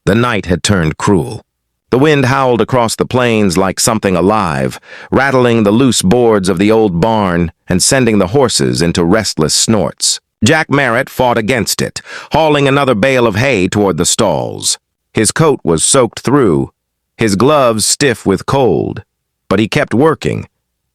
The night had turned cruel. The wind howled across the plains like something alive, rattling the loose boards of the old barn and sending the horses into restless snorts. Jack Merritt fought against it, hauling another bale of hay toward the stalls. His coat was soaked through, his gloves stiff with cold, but he kept working,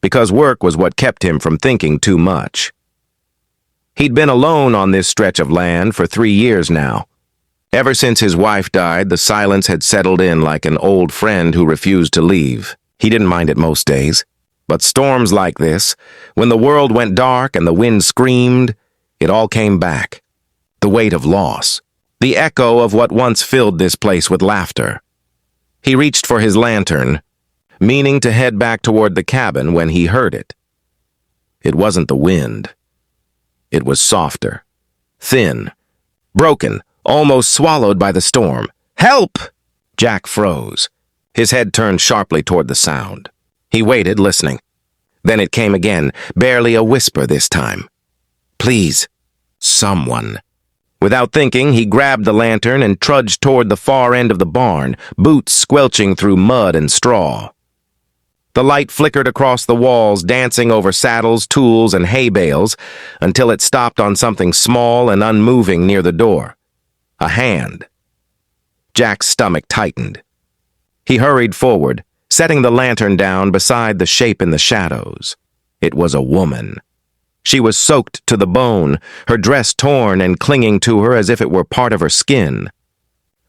because work was what kept him from thinking too much. He'd been alone on this stretch of land for 3 years now. Ever since his wife died, the silence had settled in like an old friend who refused to leave. He didn't mind it most days. But storms like this, when the world went dark and the wind screamed, it all came back. The weight of loss. The echo of what once filled this place with laughter. He reached for his lantern, meaning to head back toward the cabin when he heard it. It wasn't the wind. It was softer, thin, broken, almost swallowed by the storm. "Help!" Jack froze. His head turned sharply toward the sound. He waited, listening. Then it came again, barely a whisper this time. "Please, someone." Without thinking, he grabbed the lantern and trudged toward the far end of the barn, boots squelching through mud and straw. The light flickered across the walls, dancing over saddles, tools, and hay bales, until it stopped on something small and unmoving near the door. A hand. Jack's stomach tightened. He hurried forward, setting the lantern down beside the shape in the shadows. It was a woman. She was soaked to the bone, her dress torn and clinging to her as if it were part of her skin.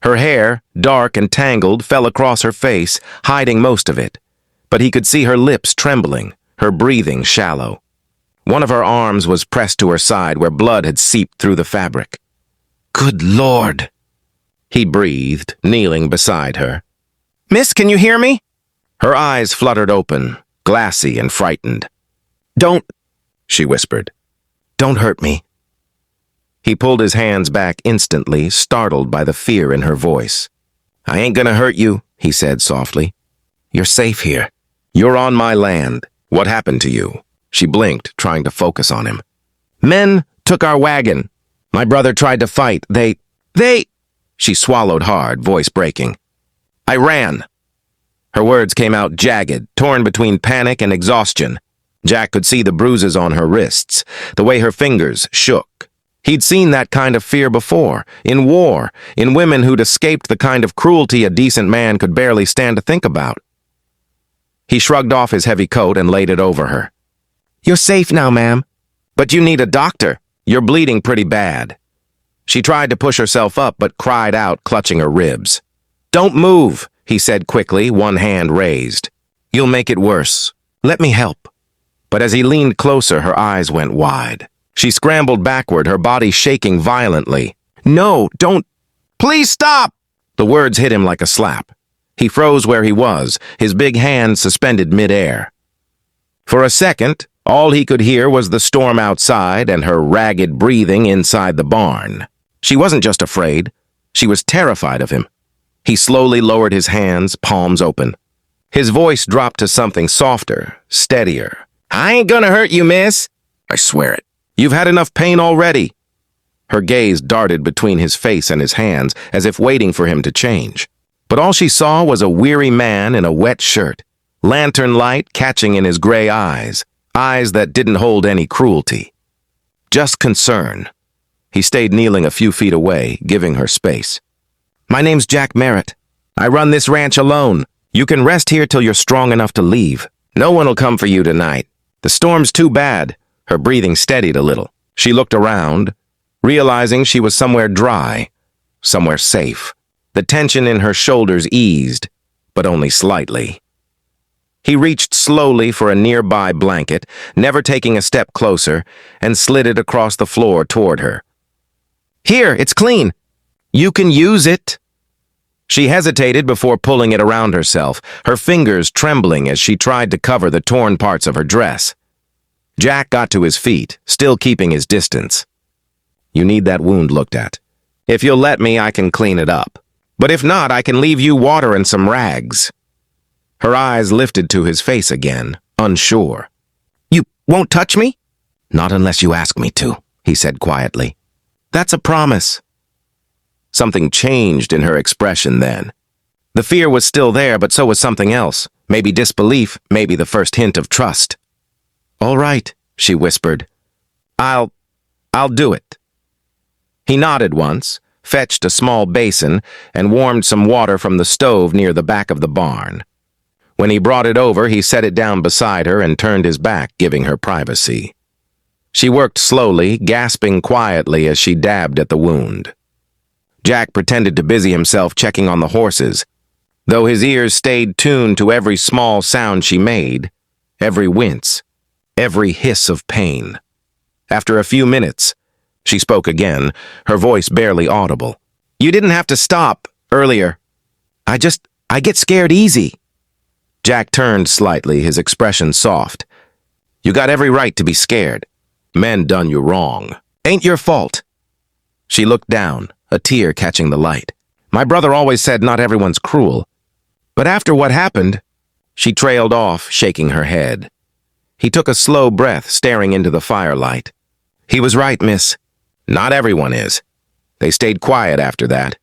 Her hair, dark and tangled, fell across her face, hiding most of it, but he could see her lips trembling, her breathing shallow. One of her arms was pressed to her side where blood had seeped through the fabric. "Good Lord!" he breathed, kneeling beside her. "Miss, can you hear me?" Her eyes fluttered open, glassy and frightened. "Don't," she whispered. "Don't hurt me." He pulled his hands back instantly, startled by the fear in her voice. "I ain't gonna hurt you," he said softly. "You're safe here. You're on my land. What happened to you?" She blinked, trying to focus on him. "Men took our wagon. My brother tried to fight. They... She swallowed hard, voice breaking. "I ran." Her words came out jagged, torn between panic and exhaustion. Jack could see the bruises on her wrists, the way her fingers shook. He'd seen that kind of fear before, in war, in women who'd escaped the kind of cruelty a decent man could barely stand to think about. He shrugged off his heavy coat and laid it over her. "You're safe now, ma'am. But you need a doctor. You're bleeding pretty bad." She tried to push herself up, but cried out, clutching her ribs. "Don't move," he said quickly, one hand raised. "You'll make it worse. Let me help." But as he leaned closer, her eyes went wide. She scrambled backward, her body shaking violently. "No, don't... Please stop!" The words hit him like a slap. He froze where he was, his big hand suspended midair. For a second, all he could hear was the storm outside and her ragged breathing inside the barn. She wasn't just afraid. She was terrified of him. He slowly lowered his hands, palms open. His voice dropped to something softer, steadier. "I ain't gonna hurt you, miss." "I swear it. You've had enough pain already." Her gaze darted between his face and his hands, as if waiting for him to change. But all she saw was a weary man in a wet shirt, lantern light catching in his gray eyes, eyes that didn't hold any cruelty. Just concern. He stayed kneeling a few feet away, giving her space. "My name's Jack Merritt. I run this ranch alone. You can rest here till you're strong enough to leave. No one will come for you tonight. The storm's too bad." Her breathing steadied a little. She looked around, realizing she was somewhere dry, somewhere safe. The tension in her shoulders eased, but only slightly. He reached slowly for a nearby blanket, never taking a step closer, and slid it across the floor toward her. "Here, it's clean. You can use it." She hesitated before pulling it around herself, her fingers trembling as she tried to cover the torn parts of her dress. Jack got to his feet, still keeping his distance. "You need that wound looked at. If you'll let me, I can clean it up. But if not, I can leave you water and some rags." Her eyes lifted to his face again, unsure. "You won't touch me?" "Not unless you ask me to," he said quietly. "That's a promise." Something changed in her expression then. The fear was still there, but so was something else. Maybe disbelief, maybe the first hint of trust. "All right," she whispered. I'll do it." He nodded once, fetched a small basin, and warmed some water from the stove near the back of the barn. When he brought it over, he set it down beside her and turned his back, giving her privacy. She worked slowly, gasping quietly as she dabbed at the wound. Jack pretended to busy himself checking on the horses, though his ears stayed tuned to every small sound she made, every wince, every hiss of pain. After a few minutes, she spoke again, her voice barely audible. "You didn't have to stop earlier. I get scared easy." Jack turned slightly, his expression soft. "You got every right to be scared. Men done you wrong. Ain't your fault." She looked down, a tear catching the light. "My brother always said not everyone's cruel. But after what happened..." She trailed off, shaking her head. He took a slow breath, staring into the firelight. "He was right, miss. Not everyone is." They stayed quiet after that.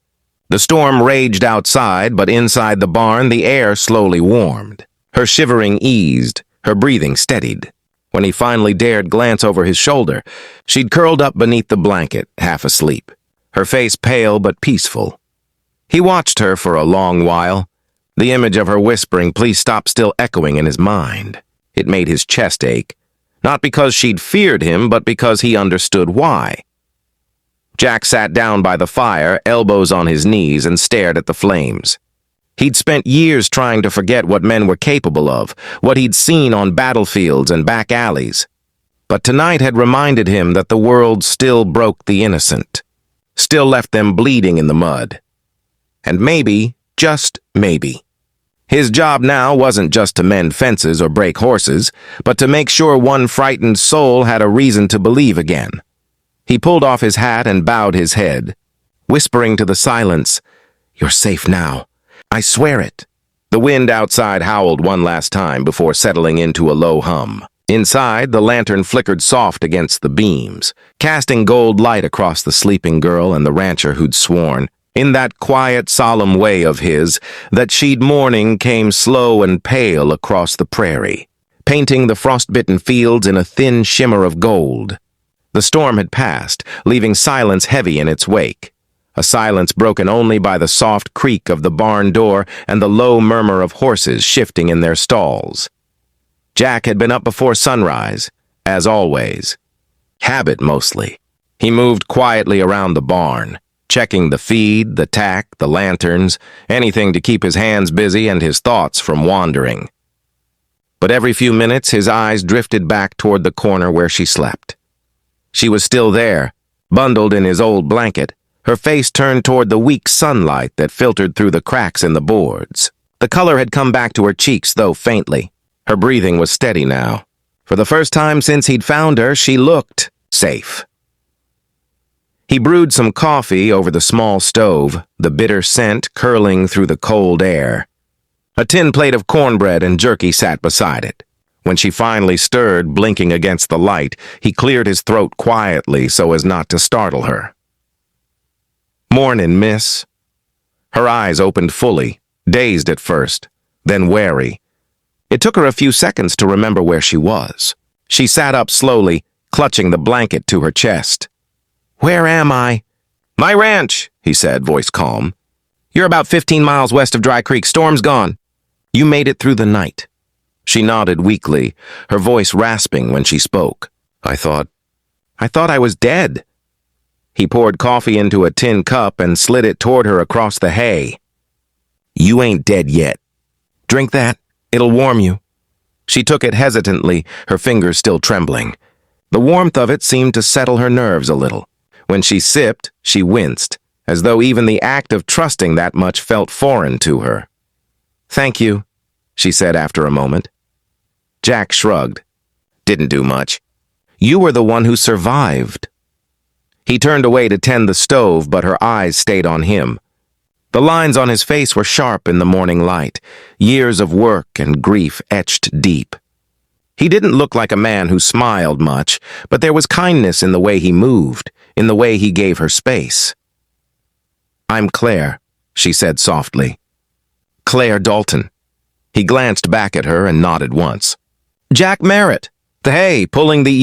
The storm raged outside, but inside the barn the air slowly warmed. Her shivering eased, her breathing steadied. When he finally dared glance over his shoulder, she'd curled up beneath the blanket, half asleep, her face pale but peaceful. He watched her for a long while, the image of her whispering, "Please stop," still echoing in his mind. It made his chest ache, not because she'd feared him, but because he understood why. Jack sat down by the fire, elbows on his knees, and stared at the flames. He'd spent years trying to forget what men were capable of, what he'd seen on battlefields and back alleys. But tonight had reminded him that the world still broke the innocent, still left them bleeding in the mud. And maybe, just maybe, his job now wasn't just to mend fences or break horses, but to make sure one frightened soul had a reason to believe again. He pulled off his hat and bowed his head, whispering to the silence, "You're safe now. I swear it." The wind outside howled one last time before settling into a low hum. Inside, the lantern flickered soft against the beams, casting gold light across the sleeping girl and the rancher who'd sworn, in that quiet, solemn way of his, that she'd morning came slow and pale across the prairie, painting the frostbitten fields in a thin shimmer of gold. The storm had passed, leaving silence heavy in its wake. A silence broken only by the soft creak of the barn door and the low murmur of horses shifting in their stalls. Jack had been up before sunrise, as always. Habit mostly. He moved quietly around the barn, checking the feed, the tack, the lanterns, anything to keep his hands busy and his thoughts from wandering. But every few minutes his eyes drifted back toward the corner where she slept. She was still there, bundled in his old blanket, her face turned toward the weak sunlight that filtered through the cracks in the boards. The color had come back to her cheeks, though faintly. Her breathing was steady now. For the first time since he'd found her, she looked safe. He brewed some coffee over the small stove, the bitter scent curling through the cold air. A tin plate of cornbread and jerky sat beside it. When she finally stirred, blinking against the light, he cleared his throat quietly so as not to startle her. "Mornin', miss." Her eyes opened fully, dazed at first, then wary. It took her a few seconds to remember where she was. She sat up slowly, clutching the blanket to her chest. "Where am I?" "My ranch," he said, voice calm. "You're about 15 miles west of Dry Creek. Storm's gone." "You made it through the night." She nodded weakly, her voice rasping when she spoke. I thought I was dead." He poured coffee into a tin cup and slid it toward her across the hay. "You ain't dead yet. Drink that. It'll warm you." She took it hesitantly, her fingers still trembling. The warmth of it seemed to settle her nerves a little. When she sipped, she winced, as though even the act of trusting that much felt foreign to her. "Thank you," she said after a moment. Jack shrugged. "Didn't do much. You were the one who survived." He turned away to tend the stove, but her eyes stayed on him. The lines on his face were sharp in the morning light, years of work and grief etched deep. He didn't look like a man who smiled much, but there was kindness in the way he moved, in the way he gave her space. I'm Claire, she said softly. Claire Dalton. He glanced back at her and nodded once. Jack Merritt. Hey, pulling the